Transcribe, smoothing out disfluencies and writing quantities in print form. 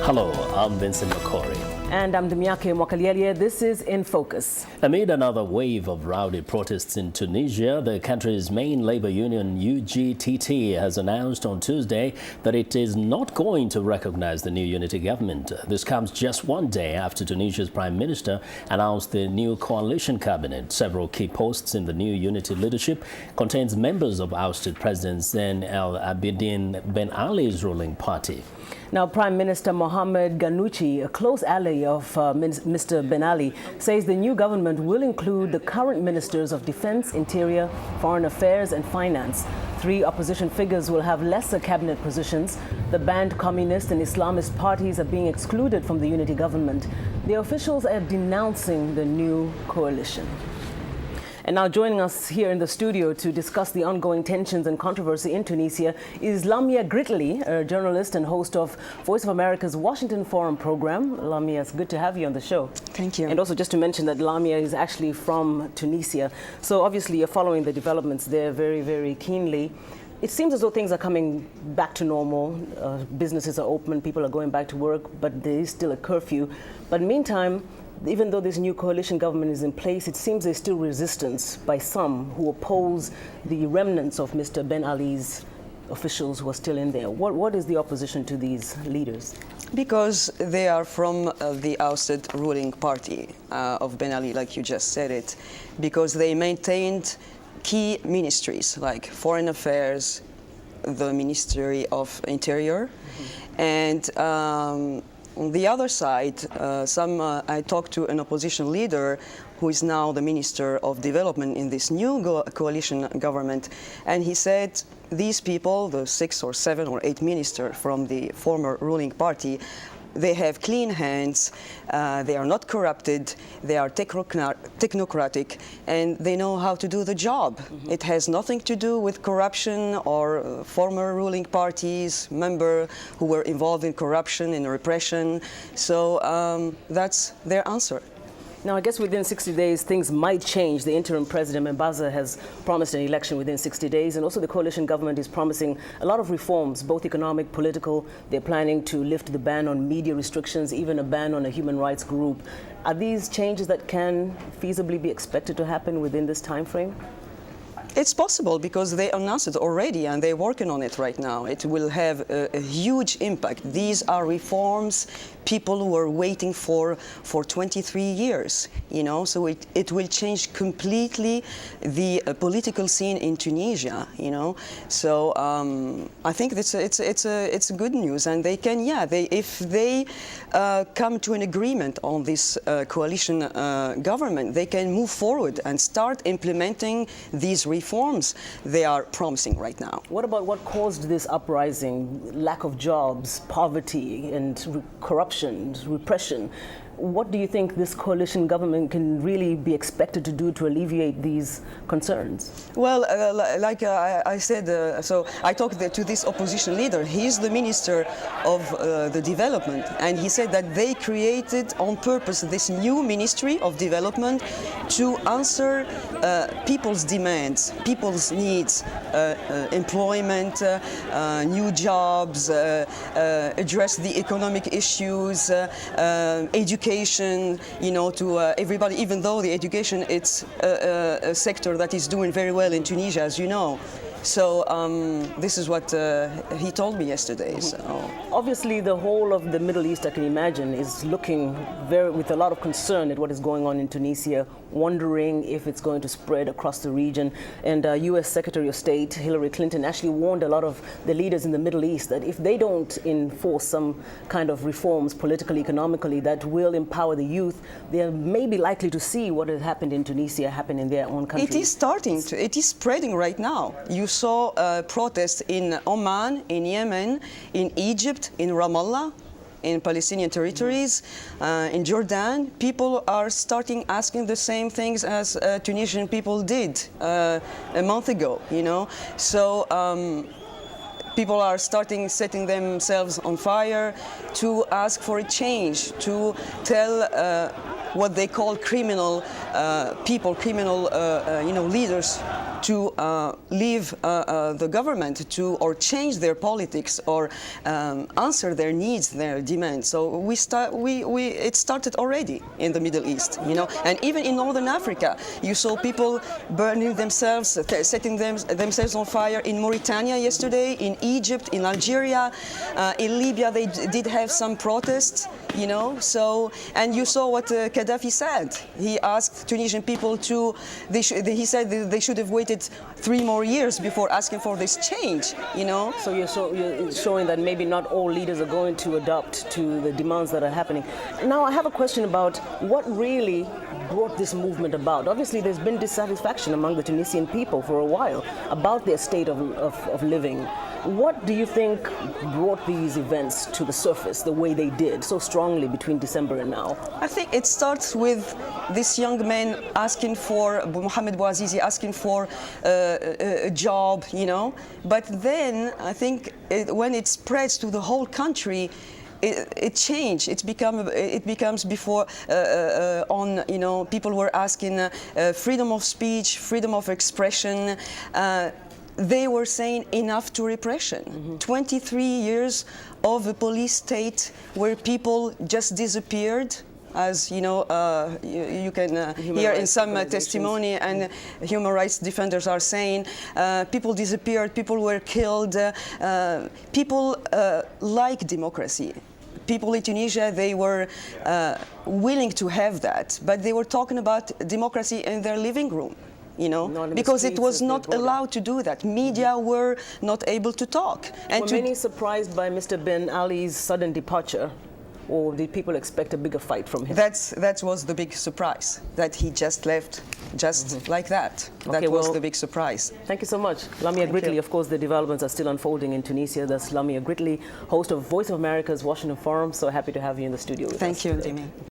Hello, I'm Vincent McCory. And I'm Ndimyake Mwakalyelye. This is In Focus. Amid another wave of rowdy protests in Tunisia, the country's main labor union, UGTT, has announced on Tuesday that it is not going to recognize the new unity government. This comes just one day after Tunisia's prime minister announced the new coalition cabinet. Several key posts in the new unity leadership contains members of ousted President Zain El Abidine Ben Ali's ruling party. Now, Prime Minister Mohamed Ghannouchi, a close ally of Mr. Ben Ali, says the new government will include the current ministers of Defense, Interior, Foreign Affairs and Finance. 3 opposition figures will have lesser cabinet positions. The banned communist and Islamist parties are being excluded from the unity government. The officials are denouncing the new coalition. And now joining us here in the studio to discuss the ongoing tensions and controversy in Tunisia is Lamia Gritli, a journalist and host of Voice of America's Washington Forum program. Lamia, it's good to have you on the show. Thank you. And also just to mention that Lamia is actually from Tunisia. So obviously you're following the developments there very, very keenly. It seems as though things are coming back to normal. Businesses are open, people are going back to work, but there is still a curfew. But meantime, even though this new coalition government is in place, it seems there's still resistance by some who oppose the remnants of Mr. Ben Ali's officials who are still in there. What is the opposition to these leaders? Because they are from the ousted ruling party of Ben Ali, like you just said it. Because they maintained key ministries like Foreign Affairs, the Ministry of Interior, and on the other side, I talked to an opposition leader who is now the Minister of Development in this new coalition government, and he said these people, the 6 or 7 or 8 ministers from the former ruling party, they have clean hands, they are not corrupted, they are technocratic, and they know how to do the job. It has nothing to do with corruption or former ruling parties, members who were involved in corruption and repression. So that's their answer. Now, I guess within 60 days, things might change. The interim president, Mbaza, has promised an election within 60 days. And also the coalition government is promising a lot of reforms, both economic, political. They're planning to lift the ban on media restrictions, even a ban on a human rights group. Are these changes that can feasibly be expected to happen within this time frame? It's possible because they announced it already and they're working on it right now. It will have a huge impact. These are reforms people were waiting for 23 years, you know, so it will change completely the political scene in Tunisia, you know. So I think it's good news, and they can, if they come to an agreement on this coalition government, they can move forward and start implementing these reforms they are promising right now. What about what caused this uprising? Lack of jobs, poverty, and corruption, repression. What do you think this coalition government can really be expected to do to alleviate these concerns? Well, like I said, so I talked to this opposition leader. He's the minister of the development, and he said that they created on purpose this new ministry of development to answer people's demands, people's needs, employment, new jobs, address the economic issues, education, you know, to everybody, even though the education, it's a sector that is doing very well in Tunisia, as you know. So this is what he told me yesterday. So. Obviously, the whole of the Middle East, I can imagine, is looking with a lot of concern at what is going on in Tunisia, wondering if it's going to spread across the region. And U.S. Secretary of State Hillary Clinton actually warned a lot of the leaders in the Middle East that if they don't enforce some kind of reforms politically, economically, that will empower the youth, they may be likely to see what has happened in Tunisia happen in their own country. It is starting to, it is spreading right now. You saw protests in Oman, in Yemen, in Egypt, in Ramallah, in Palestinian territories, in Jordan. People are starting asking the same things as Tunisian people did a month ago, you know. So people are starting setting themselves on fire to ask for a change, to tell what they call criminal people, criminal leaders to leave the government or change their politics or answer their needs, their demands. So it started already in the Middle East, you know, and even in Northern Africa, you saw people burning themselves, setting themselves on fire in Mauritania yesterday, in Egypt, in Algeria, in Libya. They did have some protests, you know. So, and you saw what Gaddafi said. He asked Tunisian people he said they should have waited 3 more years before asking for this change, you know. So you're showing that maybe not all leaders are going to adapt to the demands that are happening. Now I have a question about what really brought this movement about. Obviously there's been dissatisfaction among the Tunisian people for a while about their state of living. What do you think brought these events to the surface the way they did so strongly between December and now? I think it starts with this young man asking for, Mohamed Bouazizi asking for a job, you know. But then I think when it spreads to the whole country, it changed. It becomes before you know, people were asking freedom of speech, freedom of expression. They were saying enough to repression. Mm-hmm. 23 years of a police state where people just disappeared. As you know, you can hear in some testimony, and human rights defenders are saying people disappeared, people were killed. People like democracy. People in Tunisia, they were willing to have that, but they were talking about democracy in their living room, you know, because it was not allowed to do that. Media were not able to talk. And were many surprised by Mr. Ben Ali's sudden departure? Or did people expect a bigger fight from him? That was the big surprise, that he just left like that. Okay, that was the big surprise. Thank you so much. Lamia Gritli, of course, the developments are still unfolding in Tunisia. That's Lamia Gritli, host of Voice of America's Washington Forum. So happy to have you in the studio with us. Thank you, Ndimyake.